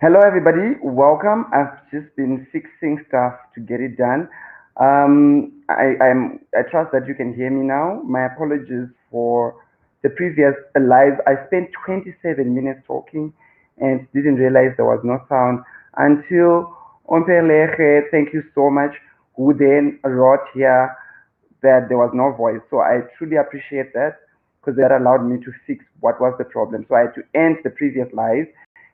Hello, everybody. Welcome. I've just been fixing stuff to get it done. I trust that you can hear me now. My apologies for the previous live. I spent 27 minutes talking and didn't realize there was no sound until Ompeleche, thank you so much, who then wrote here that there was no voice. So I truly appreciate that because that allowed me to fix what was the problem. So I had to end the previous live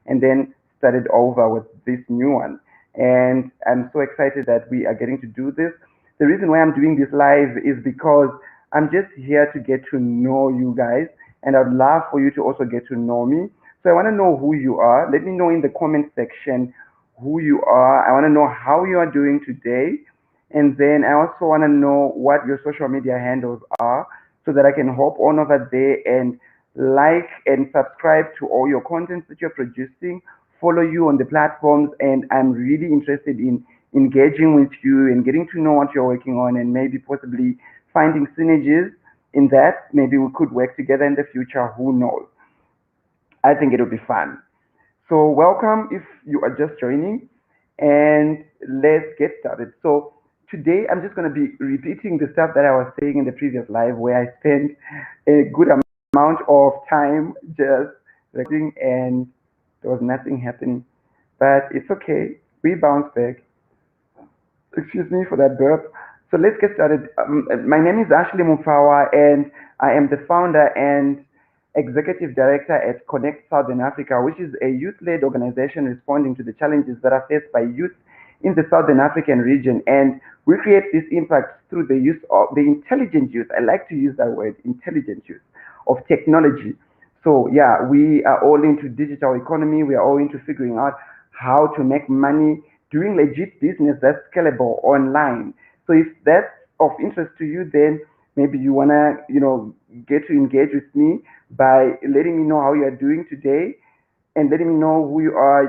and then started over with this new one. And I'm so excited that we are getting to do this. The reason why I'm doing this live is because I'm just here to get to know you guys, and I'd love for you to also get to know me. So I want to know who you are. Let me know in the comment section who you are. I want to know how you are doing today. And then I also want to know what your social media handles are so that I can hop on over there and like and subscribe to all your contents that you're producing, follow you on the platforms, and I'm really interested in engaging with you and getting to know what you're working on and maybe possibly finding synergies in that. Maybe we could work together in the future. Who knows? I think it'll be fun. So, welcome if you are just joining, and let's get started. So, today I'm just going to be repeating the stuff that I was saying in the previous live where I spent a good amount of time just recording and there was nothing happening. But it's okay. We bounce back. Excuse me for that burp. So let's get started. My name is Ashley Mupfawa, and I am the founder and executive director at Connect Southern Africa, which is a youth-led organization responding to the challenges that are faced by youth in the Southern African region. And we create this impact through the use of the intelligent use. I like to use that word, intelligent use of technology. So yeah, we are all into digital economy. We are all into figuring out how to make money doing legit business that's scalable online. So if that's of interest to you, then maybe you wanna, get to engage with me by letting me know how you are doing today and letting me know who you are.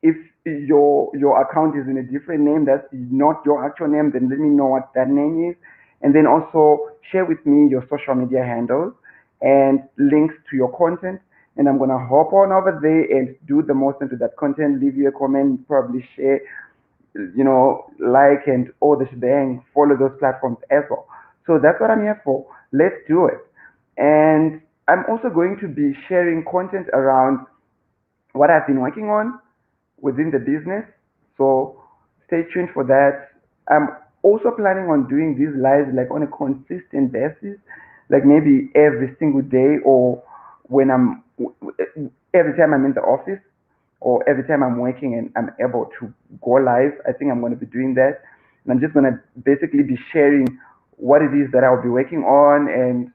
If your account is in a different name that's not your actual name, then let me know what that name is, and then also share with me your social media handles and links to your content, and I'm gonna hop on over there and do the most into that content, leave you a comment, probably share, like and all the shebang, follow those platforms as well. So that's what I'm here for. Let's do it. And I'm also going to be sharing content around what I've been working on within the business. So stay tuned for that. I'm also planning on doing these lives like on a consistent basis, like maybe every single day or when every time I'm in the office or every time I'm working and I'm able to go live. I think I'm going to be doing that. And I'm just going to basically be sharing what it is that I'll be working on, and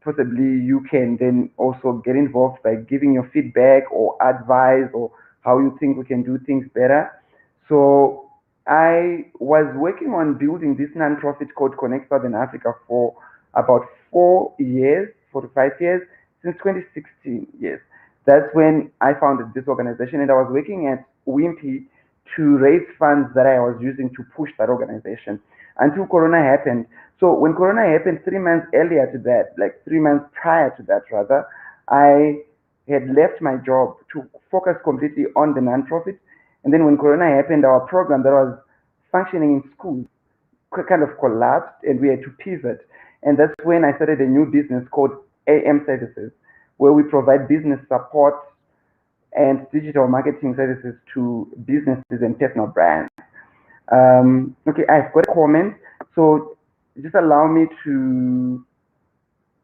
possibly you can then also get involved by giving your feedback or advice or how you think we can do things better. So I was working on building this nonprofit called Connect Southern Africa for about 4 years, 4 to 5 years, since 2016. Yes, that's when I founded this organization, and I was working at Wimpy to raise funds that I was using to push that organization until Corona happened. So when Corona happened 3 months earlier to that, like 3 months prior to that rather, I had left my job to focus completely on the nonprofit. And then when Corona happened, our program that was functioning in schools kind of collapsed and we had to pivot. And that's when I started a new business called AM Services, where we provide business support and digital marketing services to businesses and personal brands. Okay, I've got a comment. So just allow me to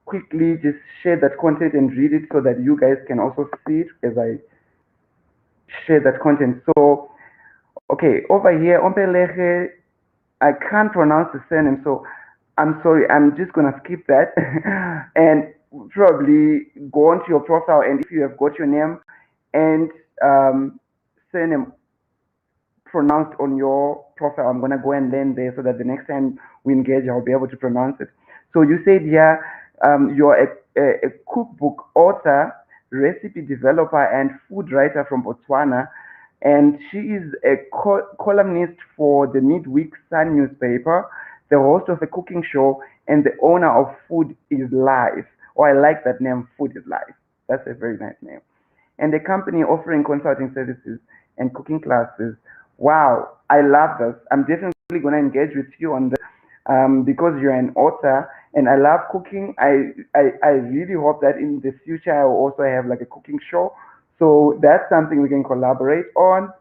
quickly just share that content and read it so that you guys can also see it as I share that content. So, okay, over here, Ompeleche, I can't pronounce the surname, so I'm sorry, I'm just gonna skip that and probably go onto your profile, and if you have got your name and surname pronounced on your profile, I'm gonna go and learn there so that the next time we engage, I'll be able to pronounce it. So you said here you're a cookbook author, recipe developer, and food writer from Botswana, and she is a columnist for the Midweek Sun newspaper, the host of a cooking show, and the owner of Food is Life. Oh, I like that name, Food is Life. That's a very nice name. and a company offering consulting services and cooking classes. Wow, I love this. I'm definitely going to engage with you on this because you're an author and I love cooking. I really hope that in the future I will also have like a cooking show. So that's something we can collaborate on.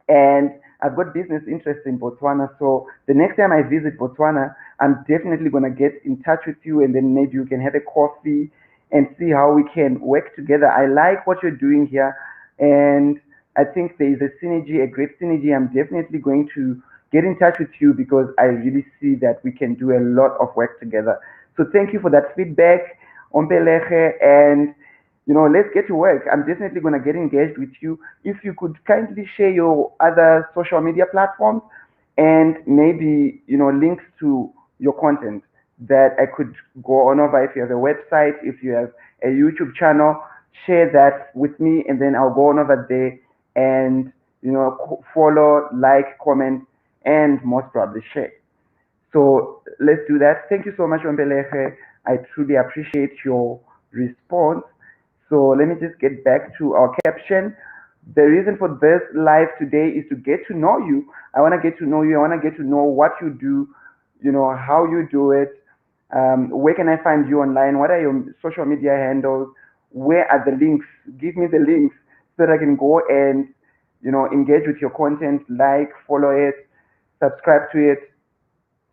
And I've got business interests in Botswana. So the next time I visit Botswana, I'm definitely going to get in touch with you and then maybe we can have a coffee and see how we can work together. I like what you're doing here. And I think there is a synergy, a great synergy. I'm definitely going to get in touch with you because I really see that we can do a lot of work together. So thank you for that feedback, Ompeleche, and let's get to work. I'm definitely going to get engaged with you. If you could kindly share your other social media platforms and maybe, links to your content that I could go on over. If you have a website, if you have a YouTube channel, share that with me and then I'll go on over there and, follow, like, comment, and most probably share. So let's do that. Thank you so much, Ombeleche. I truly appreciate your response. So let me just get back to our caption. The reason for this live today is to get to know you. I want to get to know you. I want to get to know what you do, how you do it. Where can I find you online? What are your social media handles? Where are the links? Give me the links so that I can go and, engage with your content, like, follow it, subscribe to it,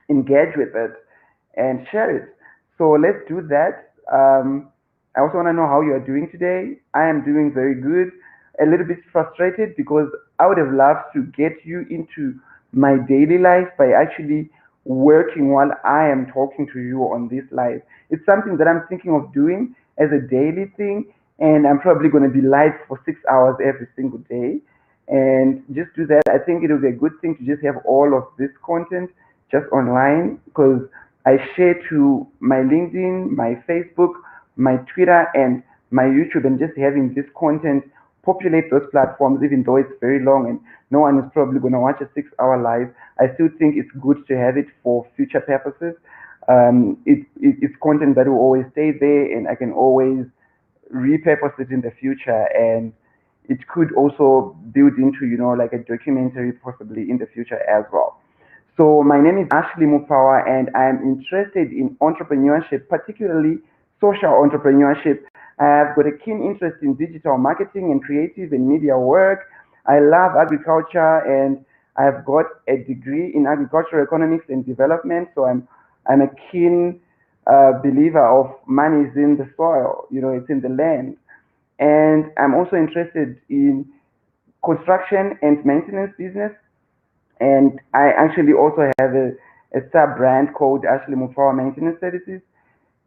engage with it and share it. So let's do that. I also want to know how you are doing today. I am doing very good. A little bit frustrated because I would have loved to get you into my daily life by actually working while I am talking to you on this live. It's something that I'm thinking of doing as a daily thing, and I'm probably going to be live for 6 hours every single day and just do that. I think it will be a good thing to just have all of this content just online because I share to my LinkedIn, my Facebook, my Twitter, and my YouTube, and just having this content populate those platforms, even though it's very long and no one is probably going to watch a 6 hour live. I still think it's good to have it for future purposes. It's content that will always stay there, and I can always repurpose it in the future, and it could also build into, like a documentary possibly in the future as well. So my name is Ashley Mupfawa, and I'm interested in entrepreneurship, particularly social entrepreneurship. I have got a keen interest in digital marketing and creative and media work. I love agriculture, and I've got a degree in agricultural economics and development. So I'm a keen believer of money is in the soil, it's in the land. And I'm also interested in construction and maintenance business. And I actually also have a sub brand called Ashley Mupfawa Maintenance Services.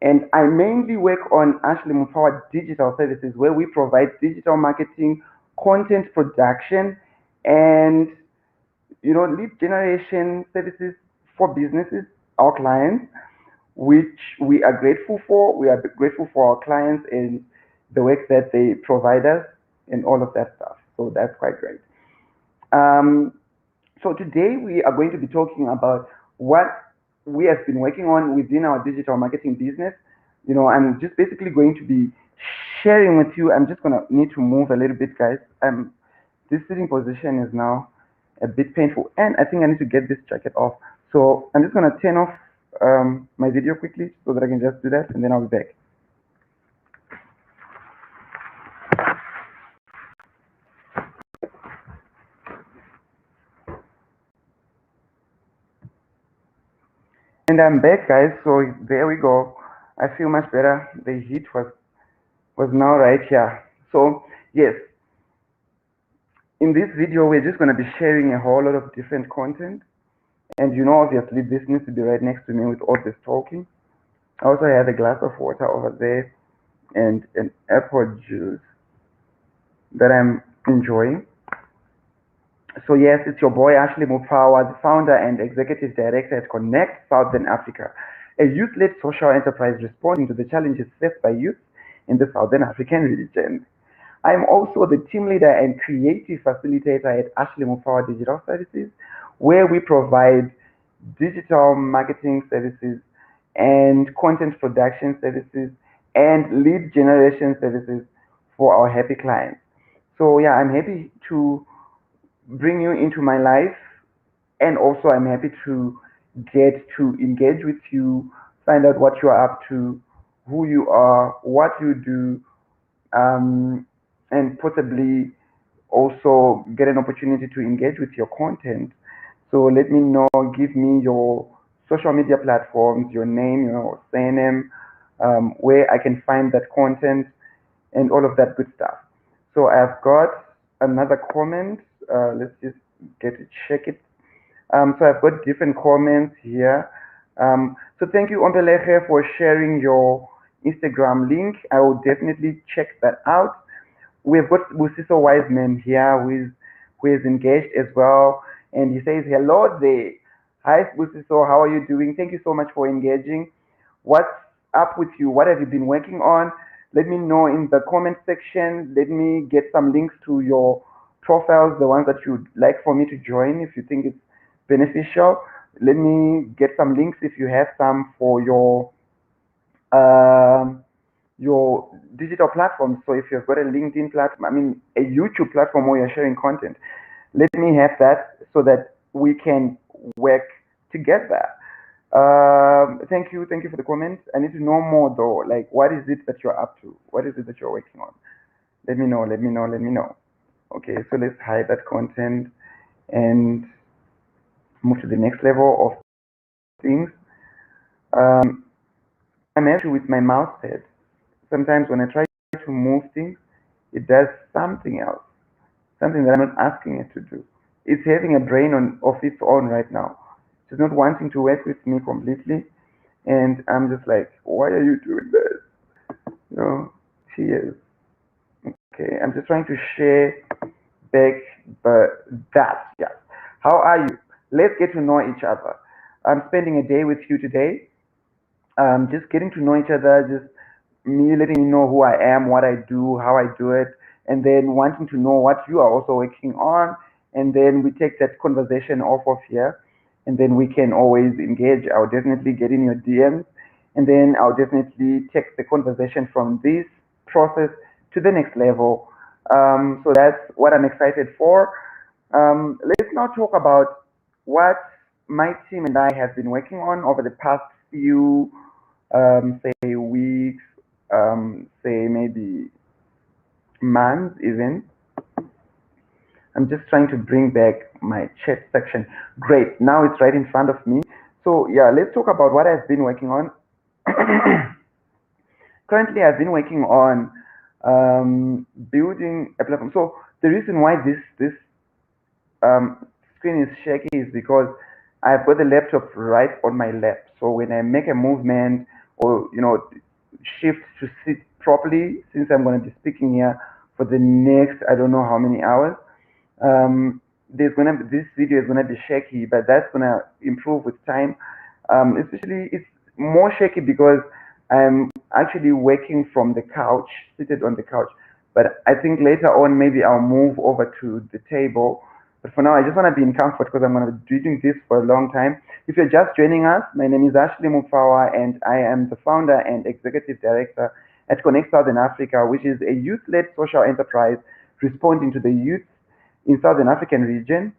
And I mainly work on Ashley Mupfawa Digital Services, where we provide digital marketing, content production, and lead generation services for businesses, our clients, which we are grateful for. We are grateful for our clients and the work that they provide us and all of that stuff. So that's quite great. Um, so today we are going to be talking about what we have been working on within our digital marketing business. I'm just basically going to be sharing with you. I'm just gonna need to move a little bit, guys. This sitting position is now a bit painful, and I think I need to get this jacket off. So I'm just gonna turn off my video quickly so that I can just do that, and then I'll be back. And I'm back, guys. So there we go. I feel much better. The heat was now right here. So yes, in this video, we're just going to be sharing a whole lot of different content. And obviously, this needs to be right next to me with all this talking. I also have a glass of water over there and an apple juice that I'm enjoying. So yes, it's your boy Ashley Mupfawa, the founder and executive director at Connect Southern Africa, a youth-led social enterprise responding to the challenges faced by youth in the Southern African region. I'm also the team leader and creative facilitator at Ashley Mupfawa Digital Services, where we provide digital marketing services and content production services and lead generation services for our happy clients. So yeah, I'm happy to bring you into my life, and also I'm happy to get to engage with you, find out what you are up to, who you are, what you do, um, and possibly also get an opportunity to engage with your content. So let me know, give me your social media platforms, your name, your surname, where I can find that content and all of that good stuff. So I've got another comment. Let's just get it, check it. So I've got different comments here. So thank you, Ombeleche, for sharing your Instagram link. I will definitely check that out. We've got Busiso Wiseman here who is engaged as well. And he says, hello there. Hi, Busiso. How are you doing? Thank you so much for engaging. What's up with you? What have you been working on? Let me know in the comment section. Let me get some links to your profiles, the ones that you'd like for me to join if you think it's beneficial. Let me get some links if you have some for um, your digital platforms. So if you've got a LinkedIn platform, I mean a YouTube platform where you're sharing content, let me have that so that we can work together. Thank you for the comments. I need to know more though. Like, what is it that you're up to? What is it that you're working on? Let me know. Let me know. Let me know. Okay, so let's hide that content and move to the next level of things. Um, I'm actually with my mouse pad. Sometimes when I try to move things, it does something else, something that I'm not asking it to do. It's having a brain of its own right now. It's not wanting to work with me completely, and I'm just like, why are you doing this? You know, tears. Okay, I'm just trying to share back, but that, yeah. How are you? Let's get to know each other. I'm spending a day with you today, just getting to know each other, just me letting you know who I am, what I do, how I do it, and then wanting to know what you are also working on, and then we take that conversation off of here, and then we can always engage. I'll definitely get in your DMs, and then I'll definitely take the conversation from this process to the next level. So that's what I'm excited for. Let's now talk about what my team and I have been working on over the past few, say, weeks, say maybe months even. I'm just trying to bring back my chat section. Great, now it's right in front of me. So yeah, let's talk about what I've been working on. Currently, I've been working on building a platform. So the reason why this screen is shaky is because I've got the laptop right on my lap. So when I make a movement or shift to sit properly, since I'm going to be speaking here for the next I don't know how many hours, this video is gonna be shaky, but that's gonna improve with time. Especially it's more shaky because I'm actually working from the couch, seated on the couch. But I think later on maybe I'll move over to the table. But for now, I just want to be in comfort because I'm going to be doing this for a long time. If you're just joining us, my name is Ashley Mupfawa, and I am the founder and executive director at Connect Southern Africa, which is a youth-led social enterprise responding to the youth in Southern African region.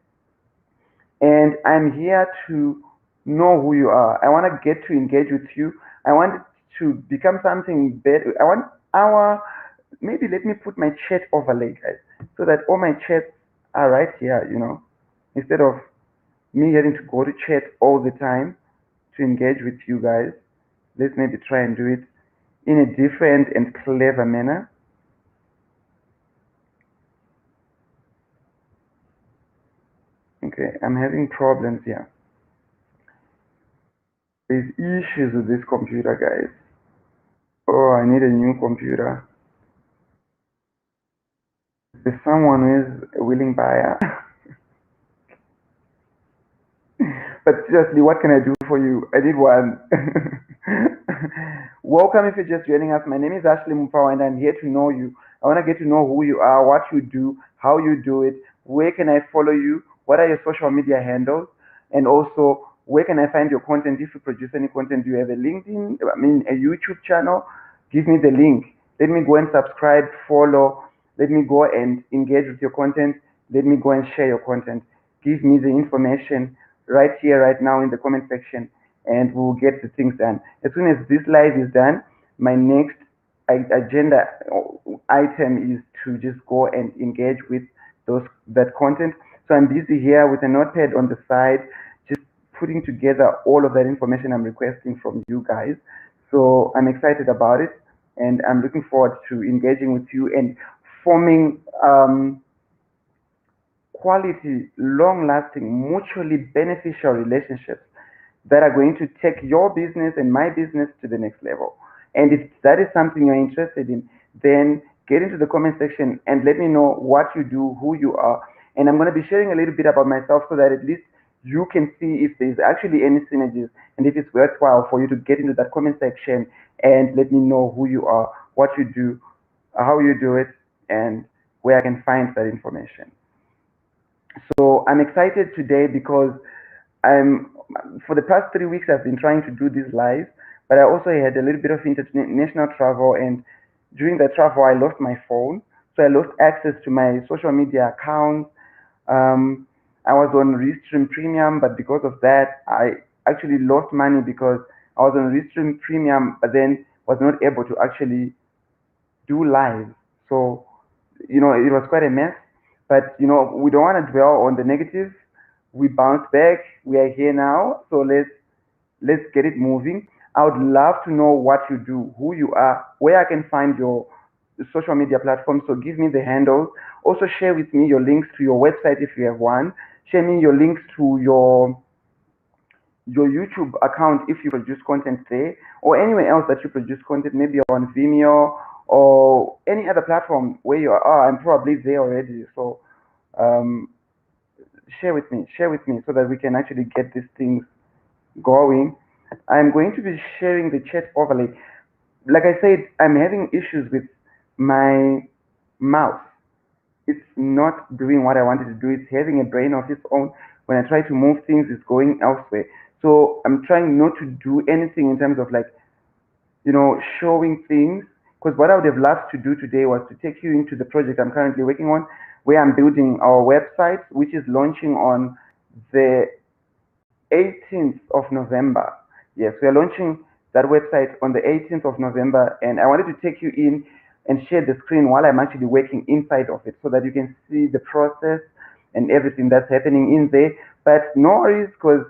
And I'm here to know who you are. I want to get to engage with you. I want it to become something better. I want our, maybe let me put my chat overlay, guys, so that all my chats are right here, instead of me having to go to chat all the time to engage with you guys. Let's maybe try and do it in a different and clever manner. Okay, I'm having problems here. There's issues with this computer, guys. Oh, I need a new computer. There's someone who is a willing buyer. But seriously, what can I do for you? I need one. Welcome if you're just joining us. My name is Ashley Mupfawa and I'm here to know you. I want to get to know who you are, what you do, how you do it, where can I follow you, what are your social media handles, and also where can I find your content if you produce any content. Do you have a LinkedIn, a YouTube channel? Give me the link. Let me go and subscribe, follow, Let me go and engage with your content. Let me go and share your content. Give me the information right here, right now in the comment section, and we'll get the things done. As soon as this live is done, my next agenda item is to just go and engage with that content. So I'm busy here with a notepad on the side, just putting together all of that information I'm requesting from you guys. So I'm excited about it, and I'm looking forward to engaging with you and forming quality, long-lasting, mutually beneficial relationships that are going to take your business and my business to the next level. And if that is something you're interested in, then get into the comment section and let me know what you do, who you are. And I'm going to be sharing a little bit about myself so that at least you can see if there's actually any synergies and if it's worthwhile for you to get into that comment section and let me know who you are, what you do, how you do it, and where I can find that information. So I'm excited today because I'm for the past 3 weeks I've been trying to do these live, but I also had a little bit of international travel, and during that travel I lost my phone, so I lost access to my social media accounts. Um, I was on Restream Premium, but because of that, I actually lost money because I was on Restream Premium, but then was not able to actually do live. So, it was quite a mess. But, we don't want to dwell on the negative. We bounced back. We are here now. So let's get it moving. I would love to know what you do, who you are, where I can find your social media platforms. So give me the handles. Also share with me your links to your website if you have one. Share me your links to your YouTube account if you produce content there, or anywhere else that you produce content, maybe on Vimeo or any other platform where you are. I'm probably there already. So um, share with me so that we can actually get these things going. I'm going to be sharing the chat overlay. Like I said, I'm having issues with my mouse. It's not doing what I wanted to do. It's having a brain of its own. When I try to move things, it's going elsewhere. So I'm trying not to do anything in terms of like, showing things. Because what I would have loved to do today was to take you into the project I'm currently working on, where I'm building our website, which is launching on the 18th of November. Yes, we are launching that website on the 18th of November, and I wanted to take you in and share the screen while I'm actually working inside of it so that you can see the process and everything that's happening in there. But no worries, because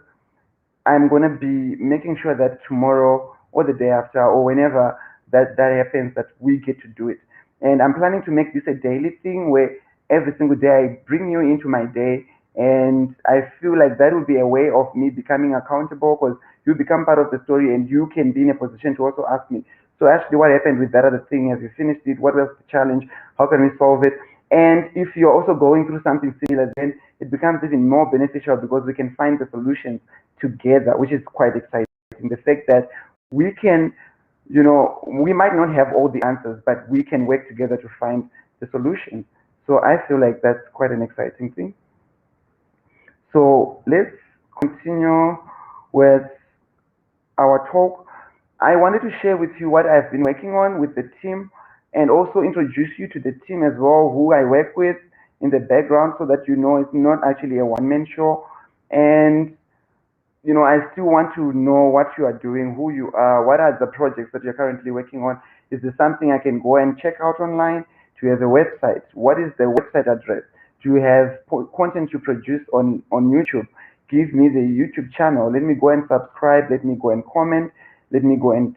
I'm going to be making sure that tomorrow or the day after or whenever that happens, that we get to do it. And I'm planning to make this a daily thing where every single day I bring you into my day. And I feel like that will be a way of me becoming accountable, because you become part of the story and you can be in a position to also ask me, so actually what happened with that other thing? Have you finished it? What was the challenge? How can we solve it? And if you're also going through something similar, then it becomes even more beneficial because we can find the solutions together, which is quite exciting. The fact that we can, we might not have all the answers, but we can work together to find the solutions. So I feel like that's quite an exciting thing. So let's continue with our talk. I wanted to share with you what I've been working on with the team, and also introduce you to the team as well, who I work with in the background, so that you know it's not actually a one-man show. And I still want to know what you are doing, who you are, what are the projects that you're currently working on. Is there something I can go and check out online? Do you have a website? What is the website address? Do you have content you produce on YouTube? Give me the YouTube channel. Let me go and subscribe. Let me go and comment. Let me go and,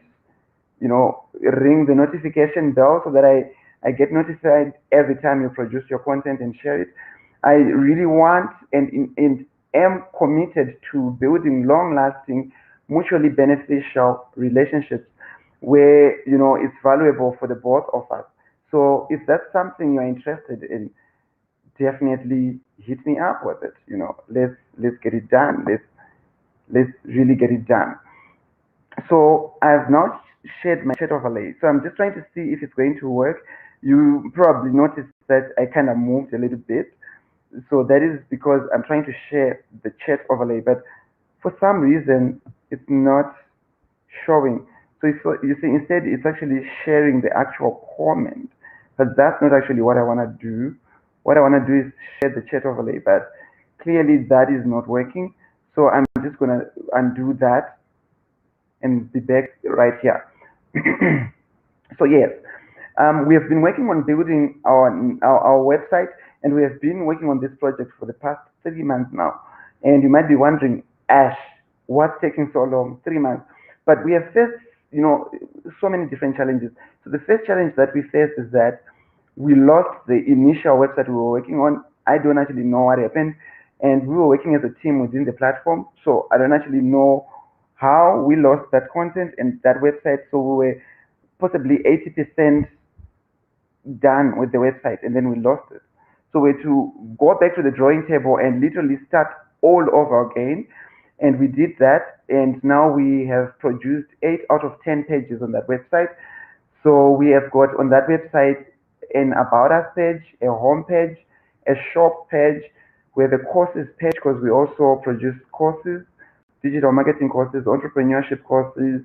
ring the notification bell so that I get notified every time you produce your content and share it. I really want and am committed to building long-lasting, mutually beneficial relationships where, it's valuable for the both of us. So if that's something you're interested in, definitely hit me up with it. Let's get it done. Let's really get it done. So I've now shared my chat overlay. So I'm just trying to see if it's going to work. You probably noticed that I kind of moved a little bit. So that is because I'm trying to share the chat overlay, but for some reason it's not showing. So if you see, instead it's actually sharing the actual comment. but that's not actually what I want to do. What I want to do is share the chat overlay, but clearly that is not working. So I'm just going to undo that and be back right here. So yes, we have been working on building our website, and we have been working on this project for the past 3 months now. And you might be wondering, Ash, what's taking so long? 3 months. But we have faced, so many different challenges. So the first challenge that we faced is that we lost the initial website we were working on. I don't actually know what happened. And we were working as a team within the platform. So I don't actually know how we lost that content and that website. So we were possibly 80% done with the website, and then we lost it. So we had to go back to the drawing table and literally start all over again. And we did that, and now we have produced 8 out of 10 pages on that website. So we have got on that website an about us page, a home page, a shop page, where the courses page, because we also produce courses, digital marketing courses, entrepreneurship courses,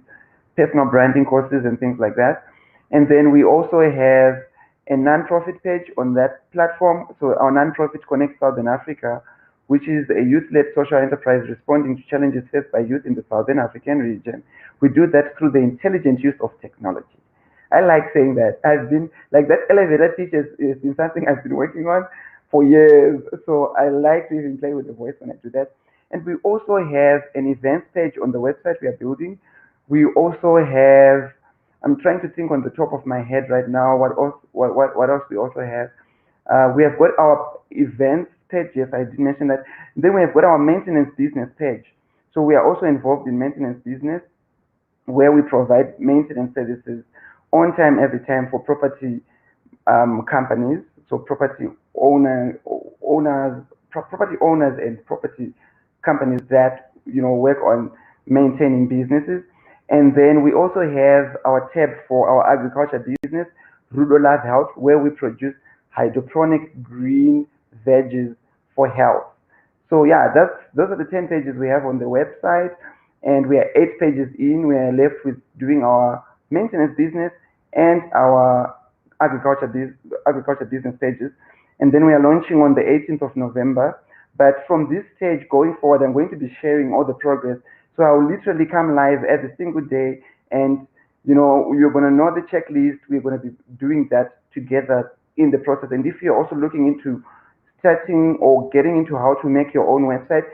personal branding courses, and things like that. And then we also have a non-profit page on that platform. So our non-profit Connect Southern Africa, which is a youth-led social enterprise responding to challenges faced by youth in the Southern African region. We do that through the intelligent use of technology. I like saying that. I've been, like, that elevator pitch has been something I've been working on for years. So I like to even play with the voice when I do that. And we also have an events page on the website we are building. We also have, I'm trying to think on the top of my head right now, what else, what else we also have. We have got our events page, yes, I did mention that. Then we have got our maintenance business page. So we are also involved in maintenance business, where we provide maintenance services on time, every time, for property companies, so property owners and property companies that work on maintaining businesses. And then we also have our tab for our agriculture business, Rural Life Health, where we produce hydroponic green veggies for health. So yeah, those are the 10 pages we have on the website, and we are 8 pages in. We are left with doing our maintenance business and our agriculture business pages, and then we are launching on the 18th of November. But from this stage going forward, I'm going to be sharing all the progress. So I'll literally come live every single day, and you're going to know the checklist. We're going to be doing that together in the process. And if you're also looking into starting or getting into how to make your own website,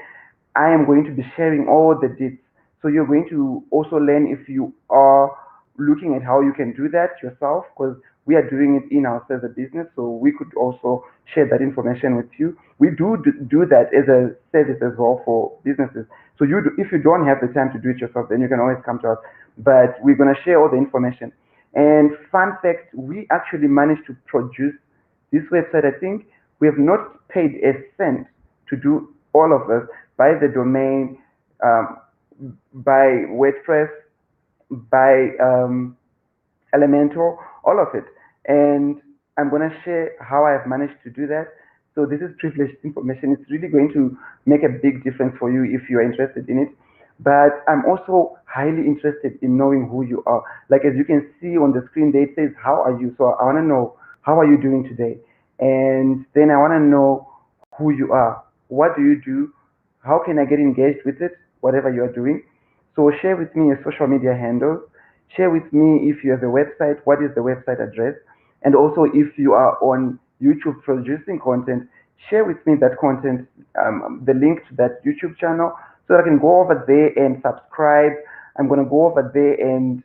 I am going to be sharing all the tips. So you're going to also learn if you are looking at how you can do that yourself, because we are doing it in-house as a business, so we could also share that information with you. We do that as a service as well for businesses. So if you don't have the time to do it yourself, then you can always come to us. But we're going to share all the information. And fun fact, we actually managed to produce this website. I think we have not paid a cent to do all of this, by the domain, by WordPress, by Elementor, all of it. And I'm going to share how I've managed to do that. So this is privileged information. It's really going to make a big difference for you if you're interested in it. But I'm also highly interested in knowing who you are. Like, as you can see on the screen there, it says, how are you? So I want to know, how are you doing today? And then I want to know who you are. What do you do? How can I get engaged with it, whatever you are doing? So share with me your social media handles. Share with me if you have a website, what is the website address? And also, if you are on YouTube producing content, share with me that content, the link to that YouTube channel, so that I can go over there and subscribe. I'm going to go over there and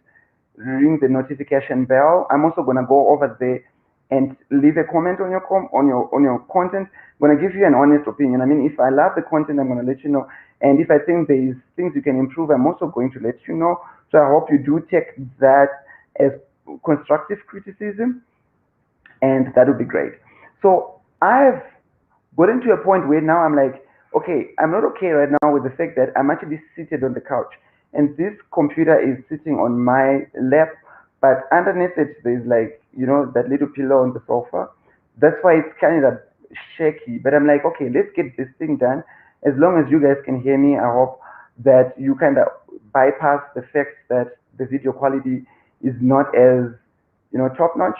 ring the notification bell. I'm also going to go over there and leave a comment on your content. I'm going to give you an honest opinion. I mean, if I love the content, I'm going to let you know. And if I think there is things you can improve, I'm also going to let you know. So I hope you do take that as constructive criticism, and that would be great. So I've gotten to a point where now I'm like, okay, I'm not okay right now with the fact that I'm actually seated on the couch, and this computer is sitting on my lap, but underneath it there's, like, that little pillow on the sofa. That's why it's kind of shaky. But I'm like, okay, let's get this thing done. As long as you guys can hear me, I hope that you kind of bypass the fact that the video quality is not as top notch.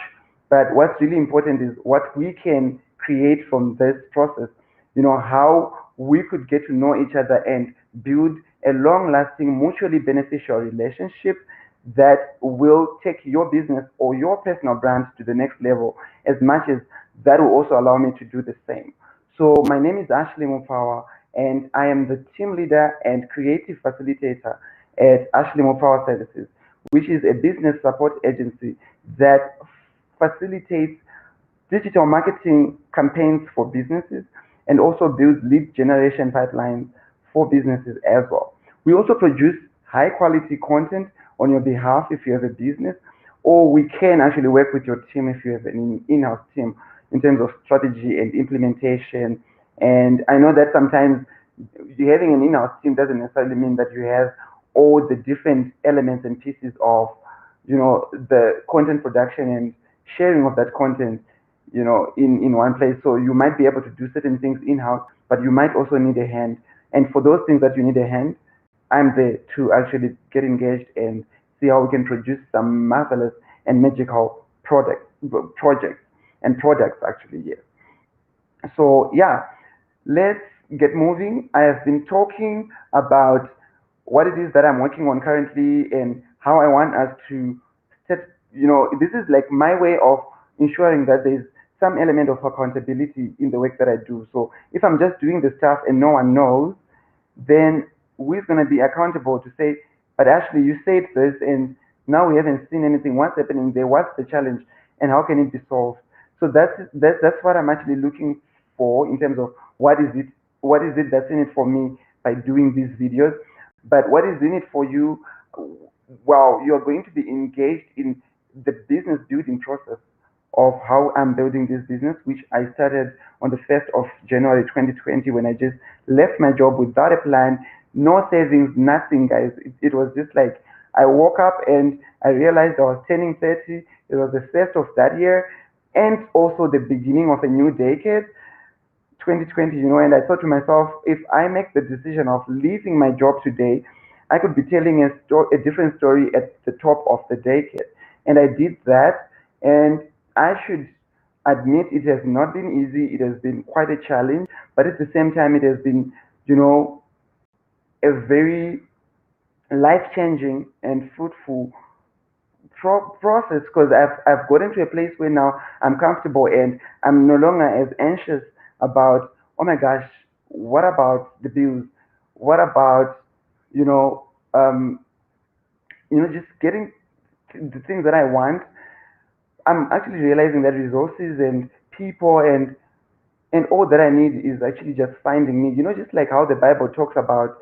But what's really important is what we can create from this process. How we could get to know each other and build a long-lasting, mutually beneficial relationship that will take your business or your personal brand to the next level, as much as that will also allow me to do the same. So my name is Ashley Mupfawa, and I am the team leader and creative facilitator at Ashley Mupfawa Services, which is a business support agency that facilitates digital marketing campaigns for businesses and also builds lead generation pipelines for businesses as well. We also produce high quality content on your behalf if you have a business, or we can actually work with your team if you have an in-house team in terms of strategy and implementation. And I know that sometimes having an in-house team doesn't necessarily mean that you have all the different elements and pieces of, the content production and sharing of that content, in one place. So you might be able to do certain things in-house, but you might also need a hand. And for those things that you need a hand, I'm there to actually get engaged and see how we can produce some marvelous and magical projects and products actually, yes. So yeah, let's get moving. I have been talking about what it is that I'm working on currently and how I want us to set, this is like my way of ensuring that there's some element of accountability in the work that I do. So if I'm just doing the stuff and no one knows, then who's going to be accountable to say, but actually you said this and now we haven't seen anything. What's happening there? What's the challenge? And how can it be solved? So that's what I'm actually looking for in terms of what is it that's in it for me by doing these videos. But what is in it for you? Well, you're going to be engaged in the business building process of how I'm building this business, which I started on the 1st of January 2020 when I just left my job without a plan, no savings, nothing, guys. It was just like I woke up and I realized I was turning 30. It was the first of that year and also the beginning of a new decade. 2020, and I thought to myself, if I make the decision of leaving my job today, I could be telling a different story at the top of the decade. And I did that, and I should admit it has not been easy. It has been quite a challenge, but at the same time, it has been, you know, a very life-changing and fruitful process because I've gotten to a place where now I'm comfortable and I'm no longer as anxious about, oh my gosh, what about the bills? What about, you know, um, just getting the things that I want? I'm actually realizing that resources and people and all that I need is actually just finding me. Just like how the Bible talks about,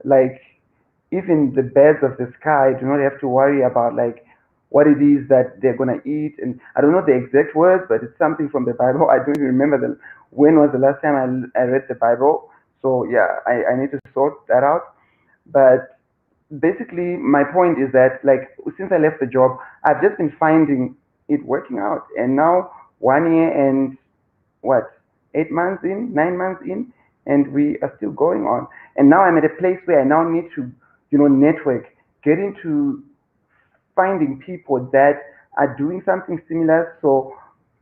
like, even the birds of the sky do not have to worry about like what it is that they're gonna eat. And I don't know the exact words, but it's something from the Bible. I don't even remember when was the last time I read the Bible. So yeah, I need to sort that out. But basically, my point is that like since I left the job, I've just been finding it working out. And now 1 year and what 8 months in, 9 months in, and we are still going on. And now I'm at a place where I now need to, network, get into finding people that are doing something similar so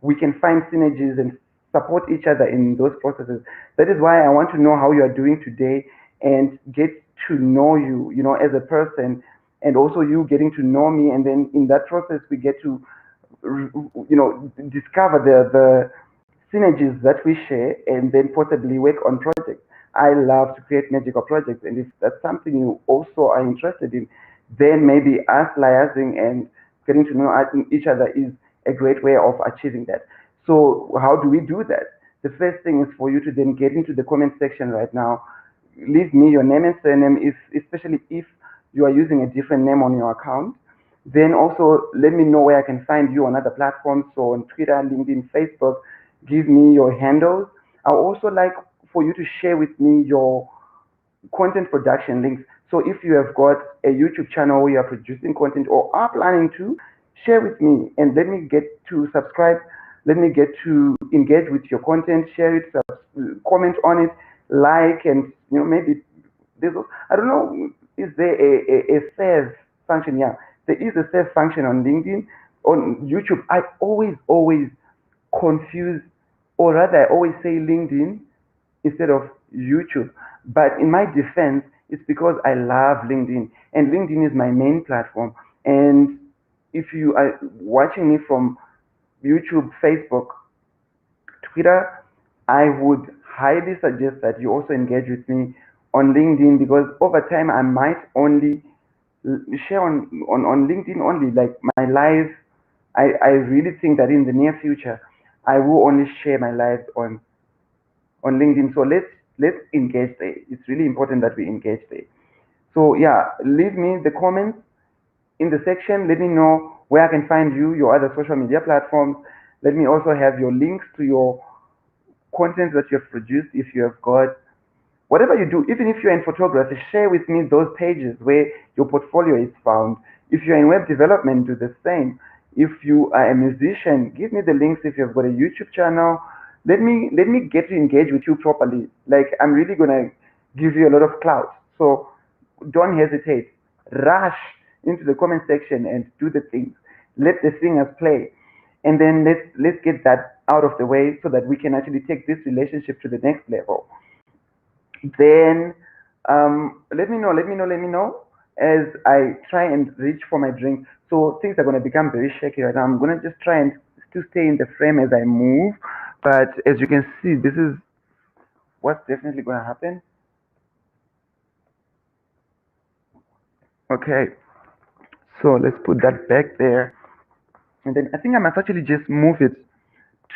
we can find synergies and support each other in those processes. That is why I want to know how you are doing today and get to know you, as a person, and also you getting to know me. And then in that process, we get to, discover the synergies that we share and then possibly work on projects. I love to create magical projects, and if that's something you also are interested in, then maybe us liaising and getting to know each other is a great way of achieving that. So how do we do that? The first thing is for you to then get into the comment section right now. Leave me your name and surname, especially if you are using a different name on your account. Then also let me know where I can find you on other platforms. So on Twitter, LinkedIn, Facebook, give me your handles. I also like for you to share with me your content production links. So if you have got a YouTube channel where you are producing content or are planning to, share with me and let me get to subscribe. Let me get to engage with your content, share it, comment on it, like, and maybe there's, I don't know, is there a save function? Yeah, there is a save function on LinkedIn. on YouTube, I always confuse, or rather, I always say LinkedIn instead of YouTube. But in my defense, it's because I love LinkedIn, and LinkedIn is my main platform. And if you are watching me from YouTube, Facebook, Twitter, I would highly suggest that you also engage with me on LinkedIn, because over time I might only share on LinkedIn only, like my life. I really think that in the near future I will only share my life on LinkedIn. So let's engage there. It's really important that we engage there. So yeah, leave me the comments in the section. Let me know where I can find you, your other social media platforms. Let me also have your links to your content that you have produced, if you have got. Whatever you do, even if you're in photography, share with me those pages where your portfolio is found. If you're in web development, do the same. If you are a musician, give me the links. If you've got a YouTube channel, let me get to engage with you properly. Like, I'm really gonna give you a lot of clout. So don't hesitate. Rush into the comment section and do the things. Let the singers play. And then let's get that out of the way so that we can actually take this relationship to the next level. Then let me know as I try and reach for my drink. So things are going to become very shaky right now. I'm going to just try and to stay in the frame as I move. But as you can see, this is what's definitely going to happen. Okay, so let's put that back there. And then I think I must actually just move it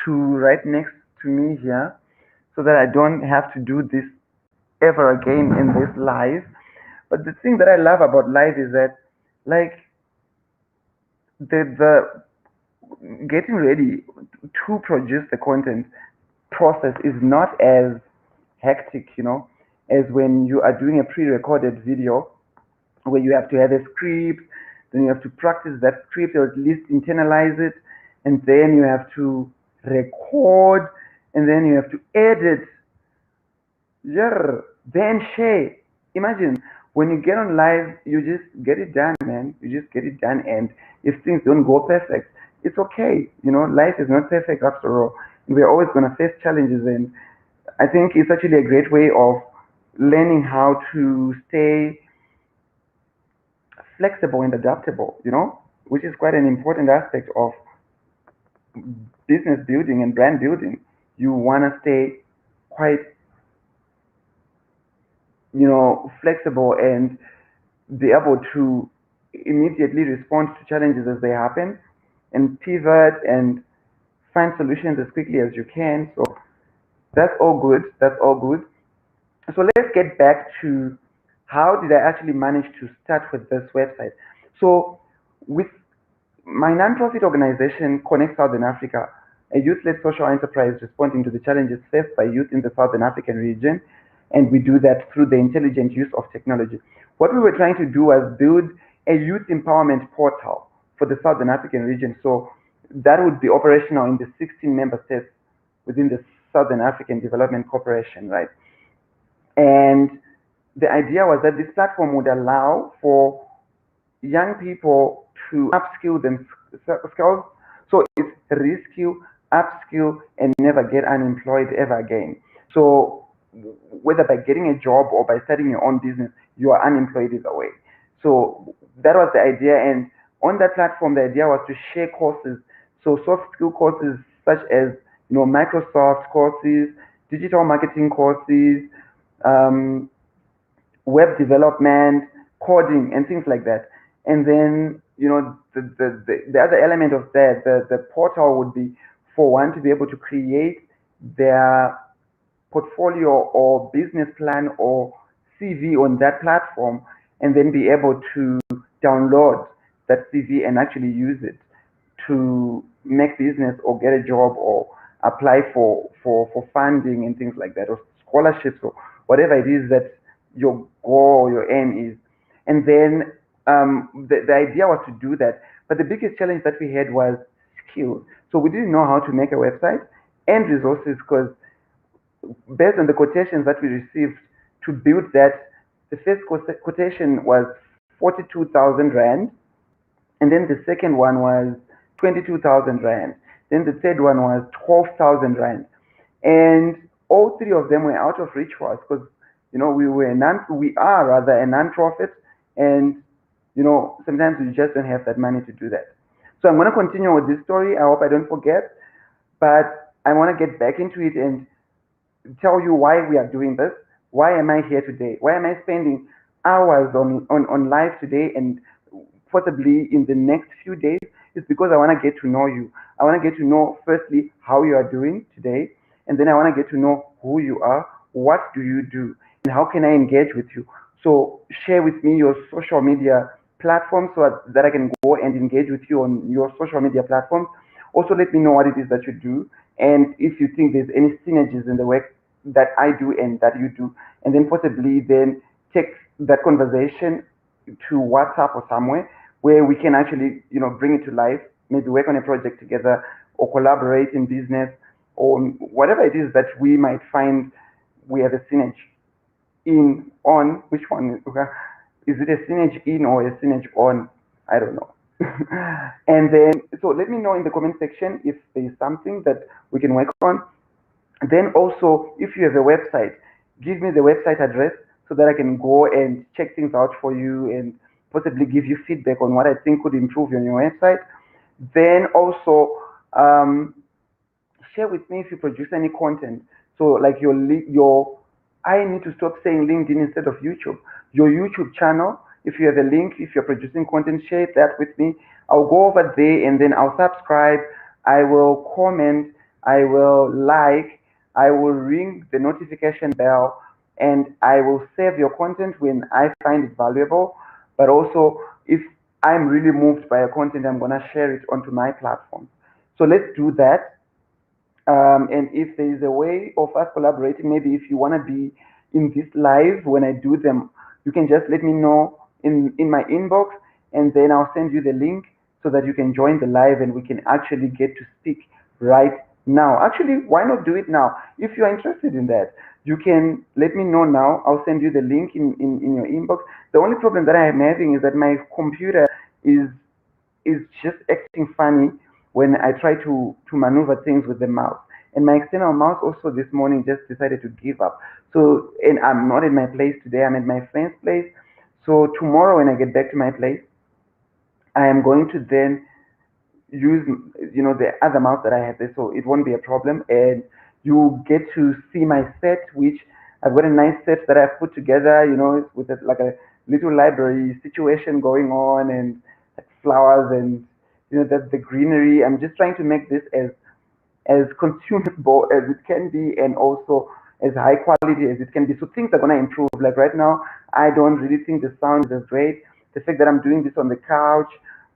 to right next to me here so that I don't have to do this ever again in this live. But the thing that I love about live is that, like, the getting ready to produce the content process is not as hectic, as when you are doing a pre-recorded video where you have to have a script, then you have to practice that script or at least internalize it, and then you have to record, and then you have to edit. Yeah, then share. Imagine when you get on live, you just get it done, man. You just get it done, and if things don't go perfect, it's okay. Life is not perfect after all. We're always gonna face challenges, and I think it's actually a great way of learning how to stay flexible and adaptable. Which is quite an important aspect of business building and brand building. You wanna stay quite, flexible and be able to immediately respond to challenges as they happen and pivot and find solutions as quickly as you can. So that's all good. That's all good. So let's get back to how did I actually manage to start with this website. So with my nonprofit organization, Connect Southern Africa, a youth-led social enterprise responding to the challenges faced by youth in the Southern African region, and we do that through the intelligent use of technology. What we were trying to do was build a youth empowerment portal for the Southern African region. So that would be operational in the 16 member states within the Southern African Development Corporation, right? And the idea was that this platform would allow for young people to upskill themselves. So it's reskill, upskill, and never get unemployed ever again. So whether by getting a job or by starting your own business, you are unemployed either way. So that was the idea. And on that platform, the idea was to share courses. So soft skill courses such as Microsoft courses, digital marketing courses, um, web development, coding, and things like that. And then, the other element of that, the portal would be for one to be able to create their portfolio or business plan or CV on that platform, and then be able to download that CV and actually use it to make business or get a job or apply for funding and things like that, or scholarships or whatever it is that your goal or your aim is. And then the idea was to do that. But the biggest challenge that we had was skills. So we didn't know how to make a website and resources, because based on the quotations that we received to build that, the first quotation was 42,000 Rand. And then the second one was 22,000 rand. Then the third one was 12,000 rand. And all three of them were out of reach for us because, we are rather a non-profit, and, sometimes we just don't have that money to do that. So I'm going to continue with this story. I hope I don't forget, but I want to get back into it and tell you why we are doing this. Why am I here today? Why am I spending hours on live today and possibly in the next few days? It's because I want to get to know you. I want to get to know, firstly, how you are doing today. And then I want to get to know who you are, what do you do, and how can I engage with you. So share with me your social media platforms so that I can go and engage with you on your social media platforms. Also, let me know what it is that you do, and if you think there's any synergies in the work that I do and that you do, and then possibly then take that conversation to WhatsApp or somewhere where we can actually, bring it to life, maybe work on a project together or collaborate in business or whatever it is that we might find we have a synergy in on. Which one? Okay. Is it a synergy in or a synergy on? I don't know. And then, so let me know in the comment section if there is something that we can work on. Then also, if you have a website, give me the website address so that I can go and check things out for you and possibly give you feedback on what I think could improve on your website. Then also, share with me if you produce any content. So like I need to stop saying LinkedIn instead of YouTube. Your YouTube channel, if you have a link, if you're producing content, share that with me. I'll go over there and then I'll subscribe. I will comment. I will like. I will ring the notification bell, and I will save your content when I find it valuable. But also, if I'm really moved by a content, I'm gonna share it onto my platform. So let's do that. And if there is a way of us collaborating, maybe if you want to be in this live when I do them, you can just let me know in my inbox, and then I'll send you the link so that you can join the live and we can actually get to speak right now. Actually, why not do it now? If you're interested in that, you can let me know now. I'll send you the link in your inbox. The only problem that I am having is that my computer is is just acting funny when I try to maneuver things with the mouse. And my external mouse also this morning just decided to give up. So, and I'm not in my place today, I'm at my friend's place. So tomorrow when I get back to my place, I am going to then use, the other mouse that I have there, so it won't be a problem. And you get to see my set, which I've got a nice set that I've put together, with like a little library situation going on, and flowers, and the greenery. I'm just trying to make this as consumable as it can be, and also as high quality as it can be. So things are gonna improve. Like right now, I don't really think the sound is as great. The fact that I'm doing this on the couch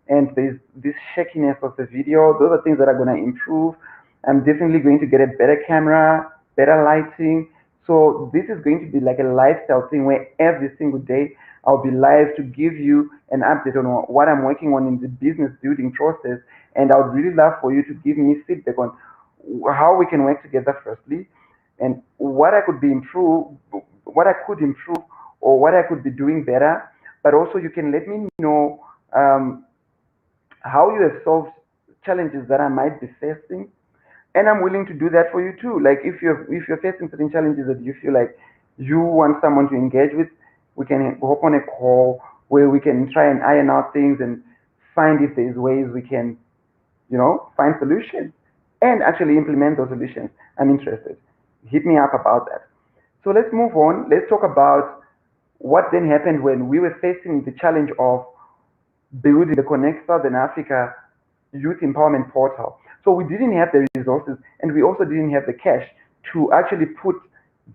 and there's this shakiness of the video, those are things that are gonna improve. I'm definitely going to get a better camera, better lighting. So this is going to be like a lifestyle thing where every single day I'll be live to give you an update on what I'm working on in the business building process. And I would really love for you to give me feedback on how we can work together firstly, and what I could be improve, what I could improve, or what I could be doing better. But also you can let me know how you have solved challenges that I might be facing, and I'm willing to do that for you too. Like if you're facing certain challenges that you feel like you want someone to engage with, we can hop on a call where we can try and iron out things and find if there's ways we can, find solutions and actually implement those solutions. I'm interested. Hit me up about that. So let's move on. Let's talk about what then happened when we were facing the challenge of building the Connect Southern Africa Youth Empowerment Portal. So we didn't have the resources, and we also didn't have the cash to actually put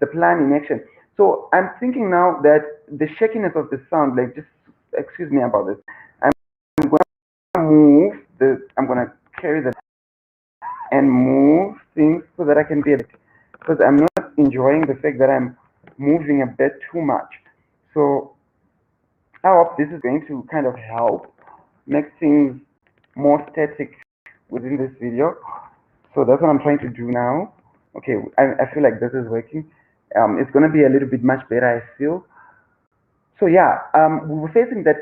the plan in action. So I'm thinking now that the shakiness of the sound, like, just excuse me about this. I'm going to I'm going to carry the and move things so that I can be a bit, because I'm not enjoying the fact that I'm moving a bit too much. So I hope this is going to kind of help make things more static within this video. So that's what I'm trying to do now. Okay, I feel like this is working. It's going to be a little bit much better, I feel. So yeah, we were facing that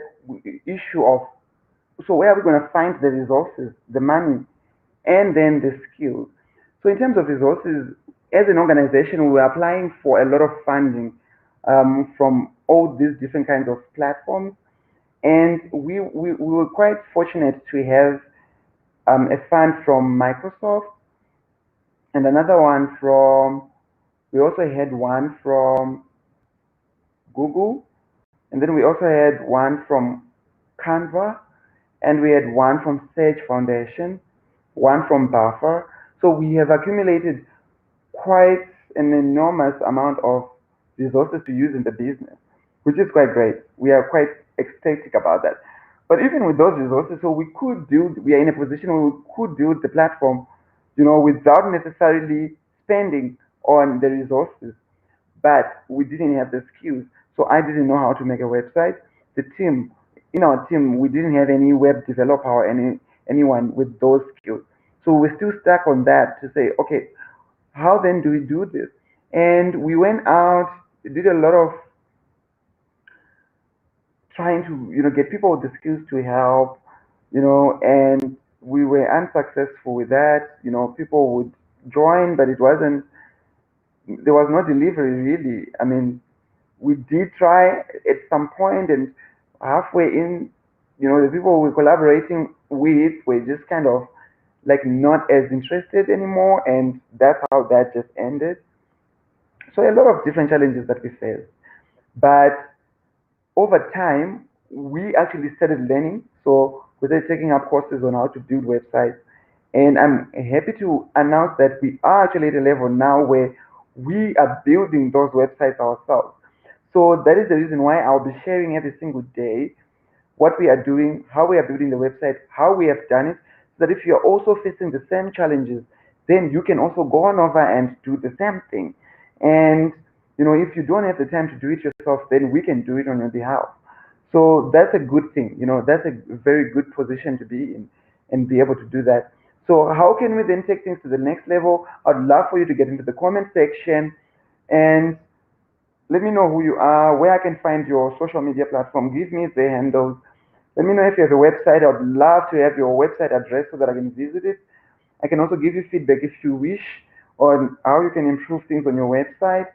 issue of So where are we going to find the resources, the money, and then the skills? So in terms of resources, as an organization, we're applying for a lot of funding from all these different kinds of platforms. And we were quite fortunate to have a fund from Microsoft and another one from, we also had one from Google, and then we also had one from Canva, and we had one from Sage Foundation, one from Buffer. So we have accumulated quite an enormous amount of resources to use in the business, which is quite great. We are quite ecstatic about that. But even with those resources, so we are in a position where we could build the platform, without necessarily spending on the resources, but we didn't have the skills. So I didn't know how to make a website. The team, in our team, we didn't have any web developer or anyone with those skills. So we're still stuck on that to say, okay, how then do we do this? And we went out, did a lot of trying to, get people with the skills to help, and we were unsuccessful with that. People would join, but there was no delivery really. I mean, we did try at some point, and halfway in, the people we were collaborating with were just kind of like not as interested anymore, and that's how that just ended. So a lot of different challenges that we faced. But over time, we actually started learning. So we started taking up courses on how to build websites. And I'm happy to announce that we are actually at a level now where we are building those websites ourselves. So that is the reason why I'll be sharing every single day what we are doing, how we are building the website, how we have done it, so that if you're also facing the same challenges, then you can also go on over and do the same thing. And if you don't have the time to do it yourself, then we can do it on your behalf. So that's a good thing. That's a very good position to be in and be able to do that. So how can we then take things to the next level? I'd love for you to get into the comment section and let me know who you are, where I can find your social media platform. Give me the handles. Let me know if you have a website. I'd love to have your website address so that I can visit it. I can also give you feedback if you wish on how you can improve things on your website.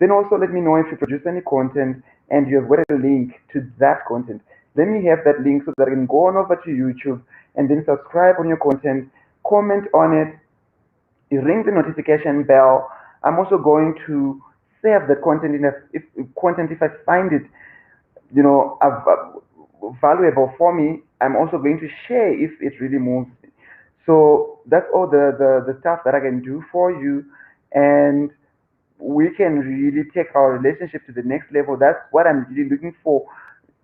Then also let me know if you produce any content and you have got a link to that content. Let me have that link so that I can go on over to YouTube and then subscribe on your content, comment on it, you ring the notification bell. I'm also going to save the content if I find it, valuable for me. I'm also going to share if it really moves me. So that's all the stuff that I can do for you, and we can really take our relationship to the next level. That's what I'm really looking for.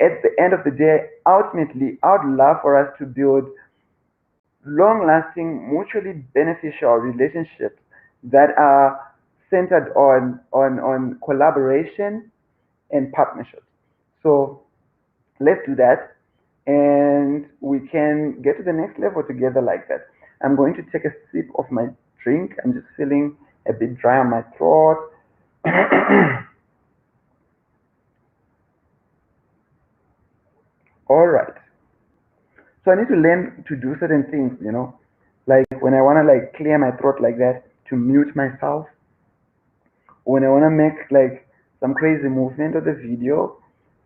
At the end of the day, ultimately, I would love for us to build long-lasting, mutually beneficial relationships that are centered on collaboration and partnership. So let's do that, and we can get to the next level together like that. I'm going to take a sip of my drink. I'm just feeling a bit dry on my throat. All right. So I need to learn to do certain things, like when I want to like clear my throat like that, to mute myself. When I want to make like some crazy movement of the video,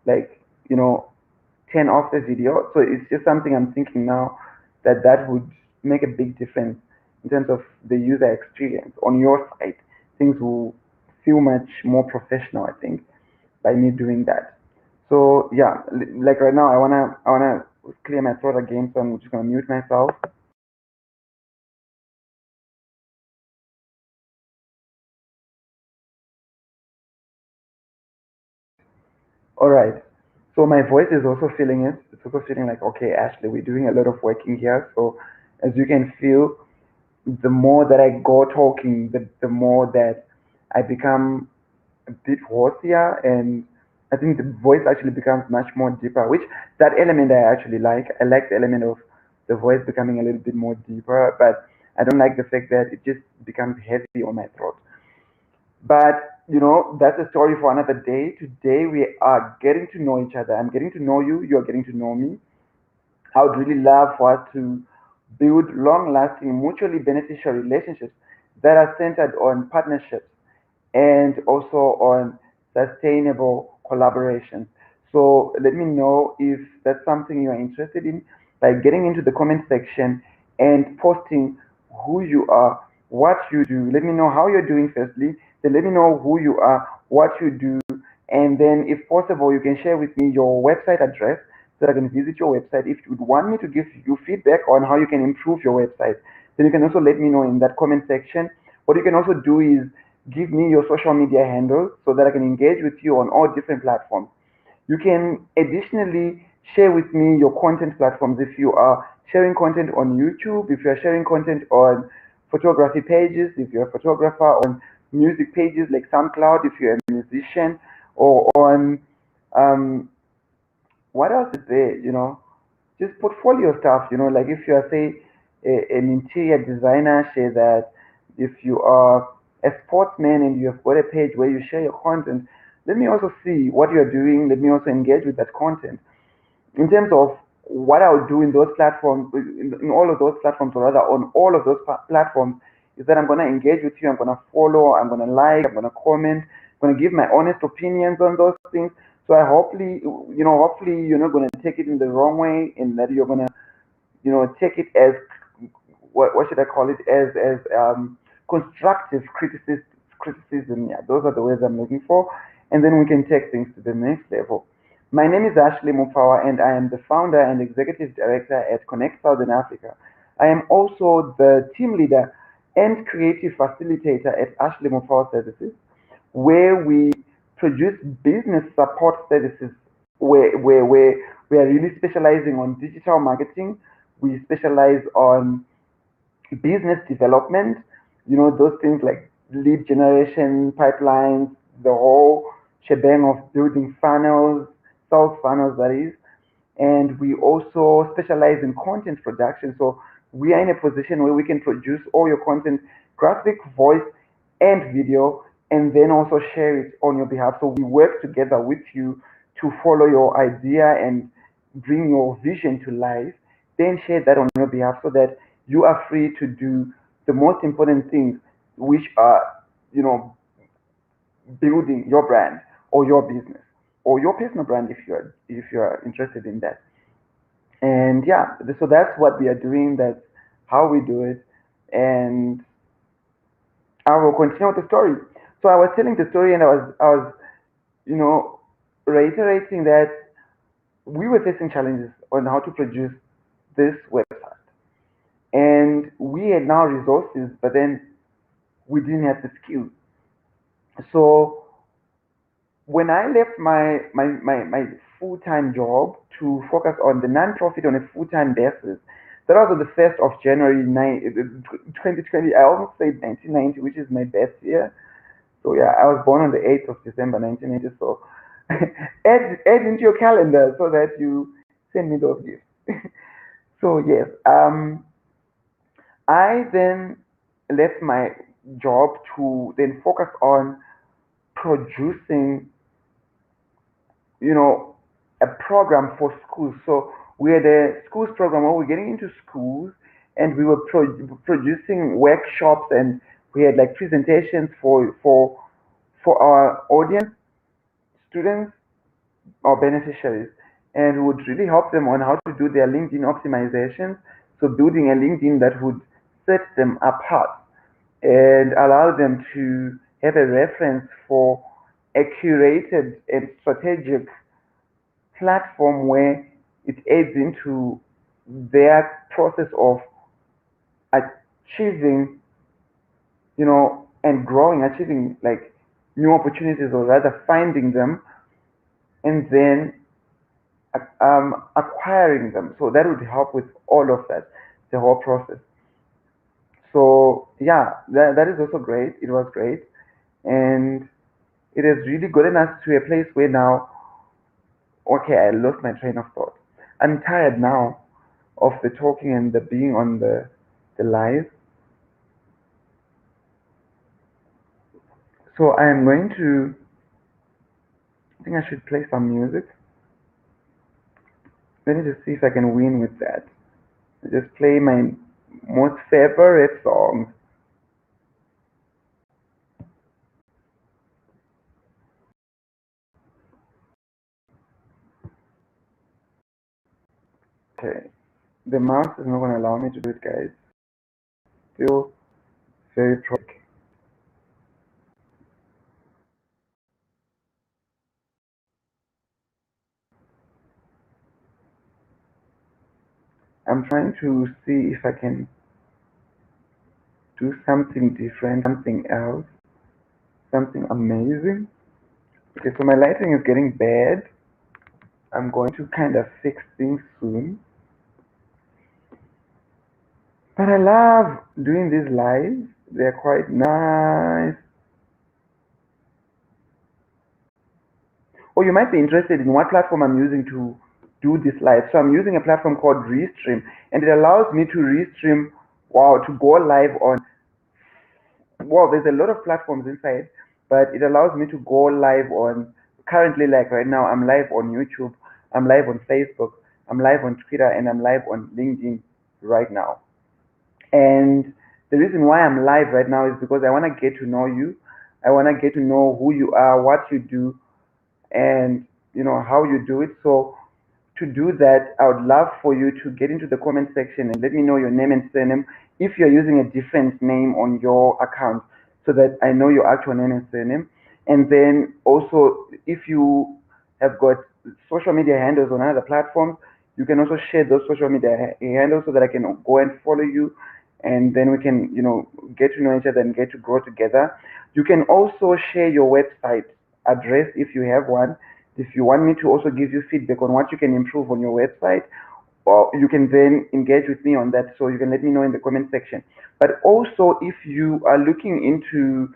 like, turn off the video. So it's just something I'm thinking now that would make a big difference in terms of the user experience on your side. Things will feel much more professional, I think, by me doing that. So yeah, like right now, I wanna clear my throat again, so I'm just gonna mute myself. All right. So my voice is also feeling it. It's also feeling like, okay, Ashley, we're doing a lot of working here. So as you can feel, the more that I go talking, the more that I become a bit hoarser, and I think the voice actually becomes much more deeper, which that element I actually like. I like the element of the voice becoming a little bit more deeper, but I don't like the fact that it just becomes heavy on my throat. But that's a story for another day. Today we are getting to know each other. I'm getting to know you, you're getting to know me. I would really love for us to build long lasting, mutually beneficial relationships that are centered on partnerships and also on sustainable collaborations. So let me know if that's something you are interested in by getting into the comment section and posting who you are, what you do. Let me know how you're doing firstly. Then let me know who you are, what you do, and then if possible, you can share with me your website address so that I can visit your website. If you would want me to give you feedback on how you can improve your website, then you can also let me know in that comment section. What you can also do is give me your social media handles so that I can engage with you on all different platforms. You can additionally share with me your content platforms if you are sharing content on YouTube, if you are sharing content on photography pages, if you're a photographer on music pages like SoundCloud, if you're a musician, or on what else is there, just portfolio stuff, like if you are, say, an interior designer, share that. If you are a sportsman and you have got a page where you share your content, let me also see what you're doing. Let me also engage with that content in terms of what I would do in those platforms, in all of those platforms, or rather on all of those platforms, is that I'm going to engage with you. I'm going to follow. I'm going to like. I'm going to comment. I'm going to give my honest opinions on those things. So I hopefully you're not going to take it in the wrong way, and that you're going to, take it as what should I call it, as constructive criticism. Yeah, those are the words I'm looking for, and then we can take things to the next level. My name is Ashley Mupfawa, and I am the founder and executive director at Connect Southern Africa. I am also the team leader and creative facilitator at Ashley Mupfawa Services, where we produce business support services where we are really specializing on digital marketing. We specialize on business development, those things like lead generation, pipelines, the whole shebang of building funnels, sales funnels, that is. And we also specialize in content production. So we are in a position where we can produce all your content, graphic, voice, and video, and then also share it on your behalf. So we work together with you to follow your idea and bring your vision to life, then share that on your behalf so that you are free to do the most important things, which are, you know, building your brand or your business or your personal brand if you're interested in that. And yeah, so that's what we are doing. That's how we do it. And I will continue with the story. So I was telling the story, and I was, you know, reiterating that we were facing challenges on how to produce this website, and we had now resources, but then we didn't have the skills. So when I left my full time job to focus on the non-profit on a full time basis, that was on the 1st of January 2020. I almost said 1990, which is my best year. So yeah, I was born on the 8th of December 1980. So add into your calendar so that you send me those gifts. So yes, I then left my job to then focus on producing, you know, a program for schools. So we had a schools program where we're getting into schools, and we were producing workshops, and we had like presentations for our audience, students, or beneficiaries, and we would really help them on how to do their LinkedIn optimization. So building a LinkedIn that would set them apart and allow them to have a reference for a curated and strategic platform where it aids into their process of achieving, and growing, achieving like new opportunities, or rather finding them, and then acquiring them. So that would help with all of that, the whole process. So yeah, that is also great. It was great, and it has really gotten us to a place where now, okay, I lost my train of thought. I'm tired now of the talking and the being on the live. So I am going to. I think I should play some music. Let me just see if I can win with that. Just play my most favorite songs. Okay. The mouse is not going to allow me to do it, guys. Still very pro. I'm trying to see if I can do something different, something else, something amazing. Okay, so my lighting is getting bad. I'm going to kind of fix things soon. But I love doing these lives. They're quite nice. Or you might be interested in what platform I'm using to do this live. So I'm using a platform called Restream, and it allows me to restream, wow, to go live on, well, there's a lot of platforms inside, but it allows me to go live on, currently, like right now, I'm live on YouTube, I'm live on Facebook, I'm live on Twitter, and I'm live on LinkedIn right now. And the reason why I'm live right now is because I want to get to know you. I want to get to know who you are, what you do, and how you do it. So to do that, I would love for you to get into the comment section and let me know your name and surname if you're using a different name on your account so that I know your actual name and surname. And then also, if you have got social media handles on other platforms, you can also share those social media handles so that I can go and follow you, and then we can, get to know each other and get to grow together. You can also share your website address if you have one, if you want me to also give you feedback on what you can improve on your website, or you can then engage with me on that. So you can let me know in the comment section. But also, if you are looking into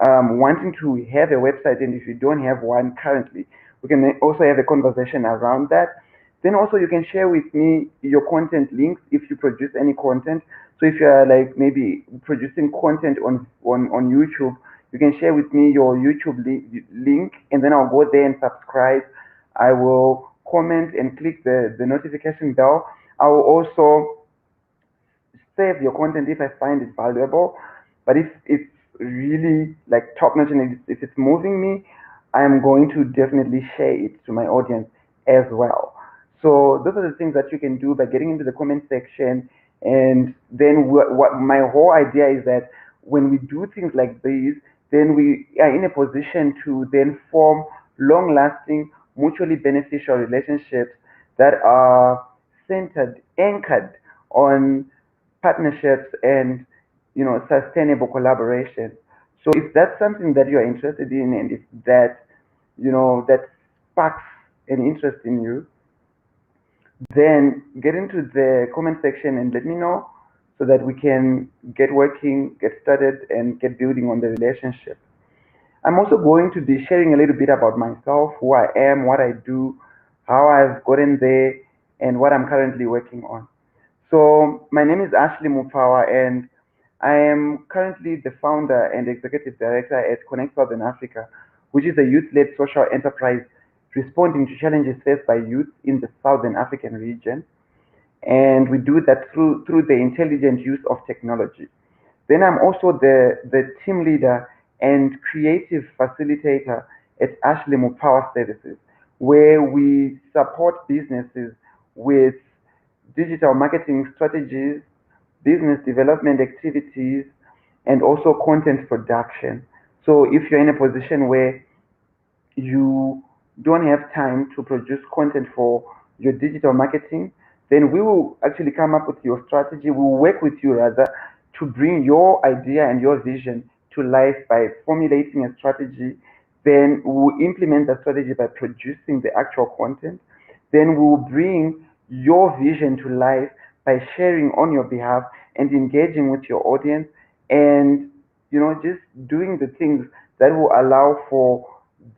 wanting to have a website, and if you don't have one currently, we can also have a conversation around that. Then also you can share with me your content links if you produce any content. So if you are like maybe producing content on YouTube, you can share with me your YouTube link, and then I'll go there and subscribe. I will comment and click the notification bell. I will also save your content if I find it valuable. But if it's really like top notch and if it's moving me, I'm going to definitely share it to my audience as well. So those are the things that you can do by getting into the comment section. And then what my whole idea is that when we do things like these, then we are in a position to then form long lasting, mutually beneficial relationships that are centered, anchored on partnerships and sustainable collaboration. So if that's something that you are interested in, and if that that sparks an interest in you, then get into the comment section and let me know so that we can get working, get started, and get building on the relationship. I'm also going to be sharing a little bit about myself, who I am, what I do, how I've gotten there, and what I'm currently working on. So, my name is Ashley Mupfawa, and I am currently the founder and executive director at Connect Southern Africa, which is a youth led social enterprise responding to challenges faced by youth in the Southern African region. And we do that through the intelligent use of technology. Then I'm also the team leader and creative facilitator at Ashley Power Services, where we support businesses with digital marketing strategies, business development activities, and also content production. So if you're in a position where you don't have time to produce content for your digital marketing, then we will actually come up with your strategy. We will work with you rather to bring your idea and your vision to life by formulating a strategy. Then we will implement the strategy by producing the actual content. Then we will bring your vision to life by sharing on your behalf and engaging with your audience, and just doing the things that will allow for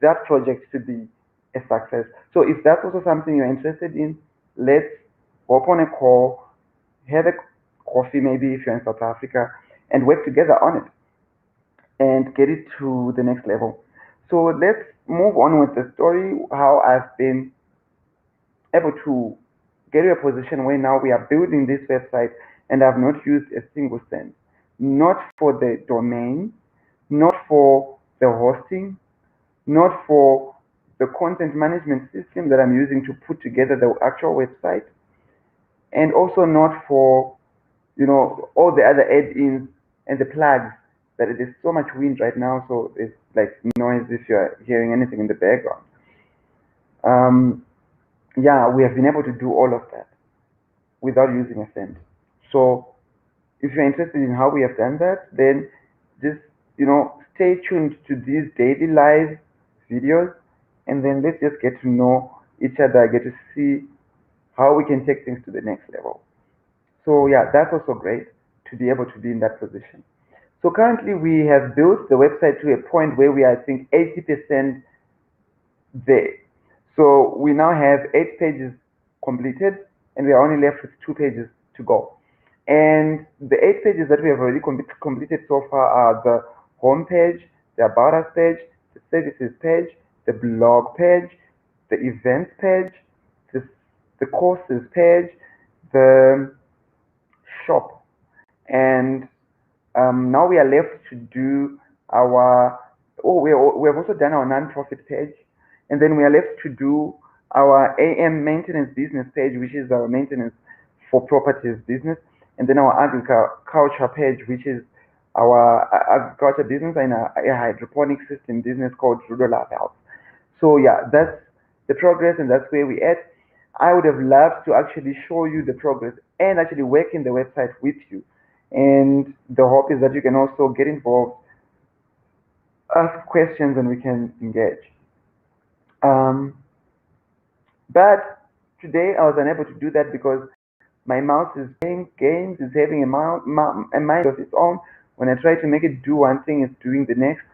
that project to be a success. So if that's also something you're interested in, let's hop on a call, have a coffee maybe if you're in South Africa, and work together on it and get it to the next level. So let's move on with the story, how I've been able to get to a position where now we are building this website and I've not used a single cent. Not for the domain, not for the hosting, not for the content management system that I'm using to put together the actual website, and also not for all the other add-ins and the plugs that there's so much wind right now, so it's like noise if you're hearing anything in the background. Yeah, we have been able to do all of that without using a cent. So if you're interested in how we have done that, then just stay tuned to these daily live videos, and then let's just get to know each other, get to see how we can take things to the next level. So yeah, that's also great to be able to be in that position. So currently we have built the website to a point where we are, I think, 80% there. So we now have 8 pages completed, and we are only left with 2 pages to go. And the 8 pages that we have already completed so far are the home page, the about us page, the services page, the blog page, the events page, the, the courses page, the shop, and now we are left to do our, we have also done our non-profit page, and then we are left to do our AM maintenance business page, which is our maintenance for properties business, and then our agriculture page, which is our agriculture business and a hydroponic system business called Rural Health. So yeah, that's the progress and that's where we at. I would have loved to actually show you the progress and actually work in the website with you. And the hope is that you can also get involved, ask questions, and we can engage. Um, but today I was unable to do that because my mouse is playing games, is having a mind of its own. When I try to make it do one thing, it's doing the next,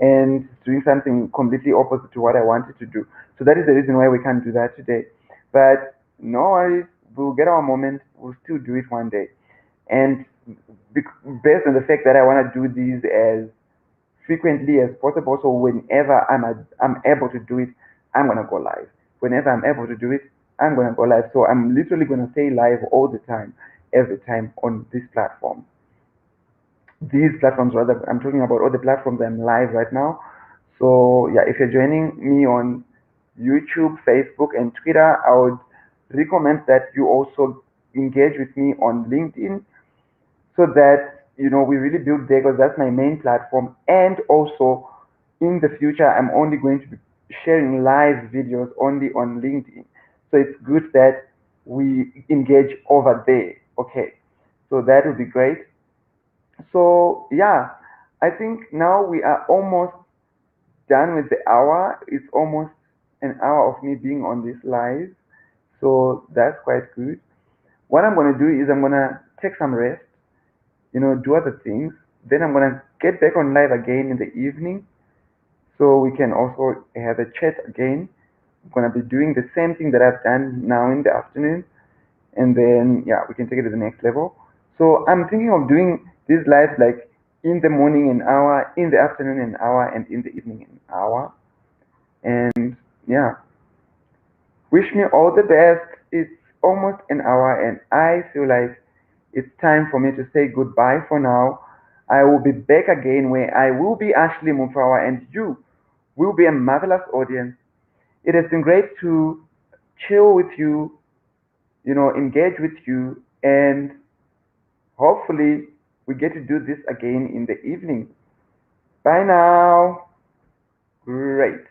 and it's doing something completely opposite to what I wanted to do. So that is the reason why we can't do that today. But no worries, we'll get our moment. We'll still do it one day. And based on the fact that I want to do these as frequently as possible, so whenever I'm able to do it, I'm gonna go live. Whenever I'm able to do it, I'm gonna go live. So I'm literally gonna stay live all the time, every time on this platform. These platforms, rather, I'm talking about all the platforms I'm live right now. So yeah, if you're joining me on YouTube, Facebook, and Twitter, I would recommend that you also engage with me on LinkedIn, so that we really build there, because that's my main platform. And also in the future, I'm only going to be sharing live videos only on LinkedIn. So it's good that we engage over there. Okay, so that would be great. So yeah, I think now we are almost done with the hour. It's almost an hour of me being on this live, so that's quite good. What I'm going to do is I'm going to take some rest, do other things. Then I'm gonna get back on live again in the evening, so we can also have a chat again. I'm gonna be doing the same thing that I've done now in the afternoon, and then yeah, we can take it to the next level. So I'm thinking of doing these lives like in the morning an hour, in the afternoon an hour, and in the evening an hour. And yeah, wish me all the best. It's almost an hour, and I feel like it's time for me to say goodbye for now. I will be back again where I will be Ashley Mupfawa and you will be a marvelous audience. It has been great to chill with you, engage with you, and hopefully we get to do this again in the evening. Bye now. Great.